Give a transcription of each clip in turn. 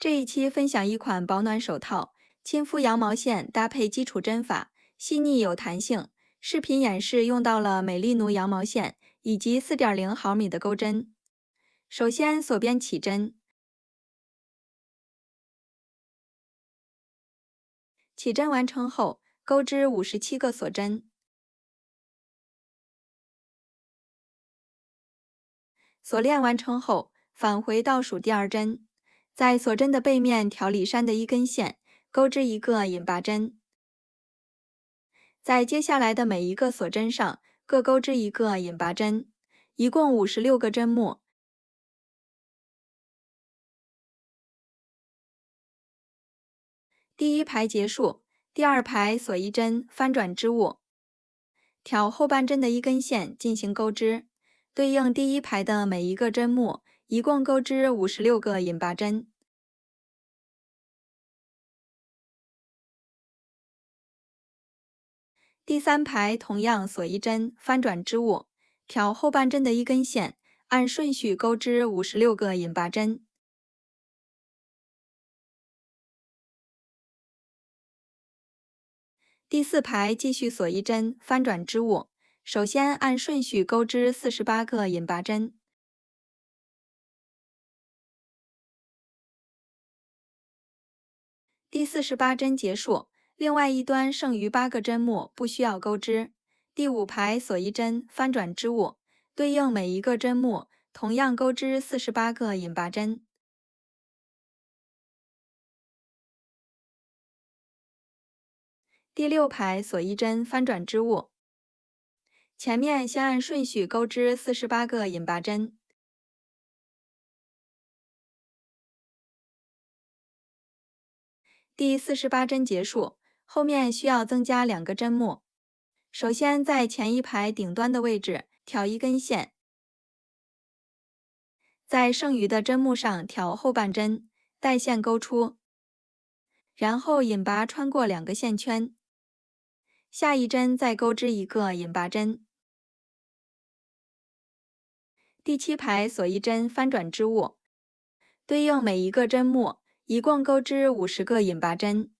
这一期分享一款保暖手套，亲肤羊毛线搭配基础针法，细腻有弹性。视频演示用到了美丽奴羊毛线以及4.0毫米的钩针。首先锁边起针，起针完成后，钩织57个锁针。锁链完成后，返回倒数第二针，在锁针的背面调里山的一根线，钩织一个引拔针。在接下来的每一个锁针上各钩织一个引拔针，一共56个针目。第一排结束，第二排锁一针，翻转织物，挑后半针的一根线进行钩织，对应第一排的每一个针目，一共钩织56个引拔针。第三排同样锁一针，翻转织物，挑后半针的一根线，按顺序钩织56个引拔针。第四排继续锁一针，翻转织物，首先按顺序钩织48个引拔针。第48针结束，另外一端剩余8个针目不需要钩织。第五排锁一针，翻转织物，对应每一个针目同样钩织48个引拔针。第六排锁一针，翻转织物，前面先按顺序钩织48个引拔针。第48针结束，后面需要增加2个针目。首先在前一排顶端的位置挑一根线，在剩余的针目上挑后半针，带线钩出，然后引拔穿过2个线圈。下一针再钩织一个引拔针。第7排锁一针，翻转织物，对应每一个针目，一共钩织50个引拔针。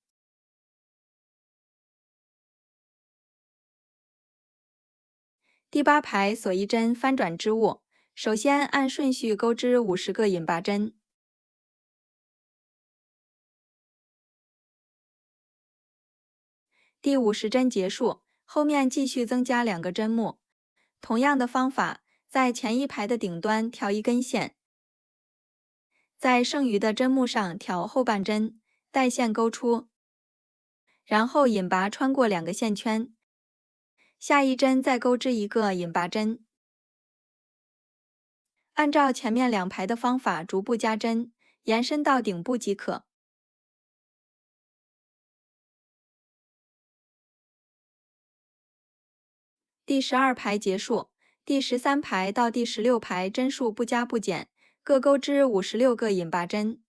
第8排锁一针，翻转织物，首先按顺序钩织50个引拔针。第50针结束，后面继续增加2个针目。同样的方法，在前一排的顶端挑一根线，在剩余的针目上挑后半针，带线钩出，然后引拔穿过2个线圈。下一针再钩织一个引拔针。按照前面2排的方法逐步加针，延伸到顶部即可。第12排结束，第13排到第16排针数不加不减，各钩织56个引拔针。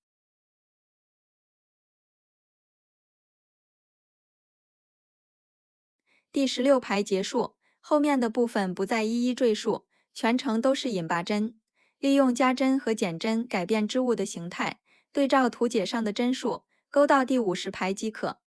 第16排结束，后面的部分不再一一赘述，全程都是引拔针。利用加针和减针改变织物的形态，对照图解上的针数，钩到第50排即可。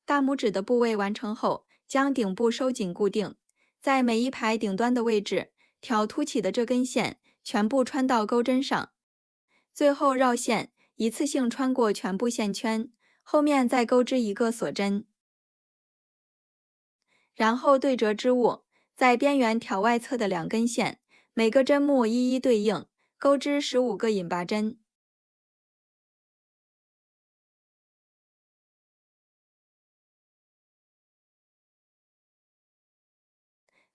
大拇指的部位完成后，将顶部收紧固定，在每一排顶端的位置挑凸起的这根线，全部穿到钩针上，最后绕线，一次性穿过全部线圈，后面再钩织一个锁针，然后对折织物，在边缘挑外侧的2根线，每个针目一一对应，钩织15个引拔针。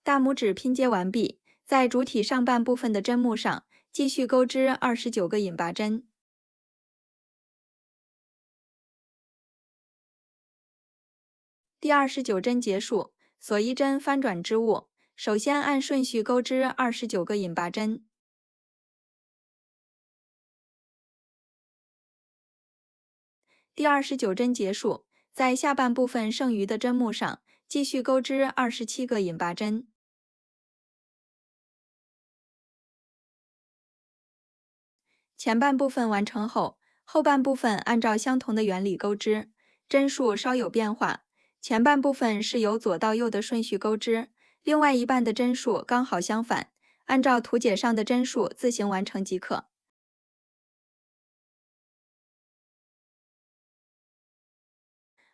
大拇指拼接完毕，在主体上半部分的针目上继续钩织29个引拔针。第29针结束，锁一针，翻转织物，首先按顺序钩织29个引拔针。第29针结束，在下半部分剩余的针目上继续钩织27个引拔针。前半部分完成后，后半部分按照相同的原理钩织，针数稍有变化。前半部分是由左到右的顺序钩织，另外一半的针数刚好相反，按照图解上的针数自行完成即可。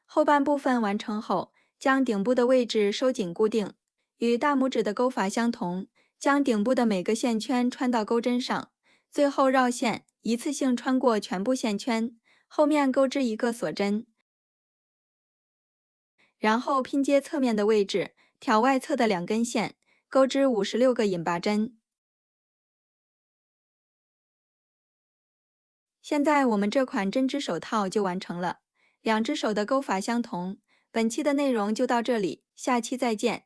后半部分完成后，将顶部的位置收紧固定，与大拇指的钩法相同，将顶部的每个线圈穿到钩针上，最后绕线，一次性穿过全部线圈，后面钩织一个锁针，然后拼接侧面的位置，挑外侧的2根线，钩织56个引拔针。现在我们这款针织手套就完成了，2只手的钩法相同。本期的内容就到这里，下期再见。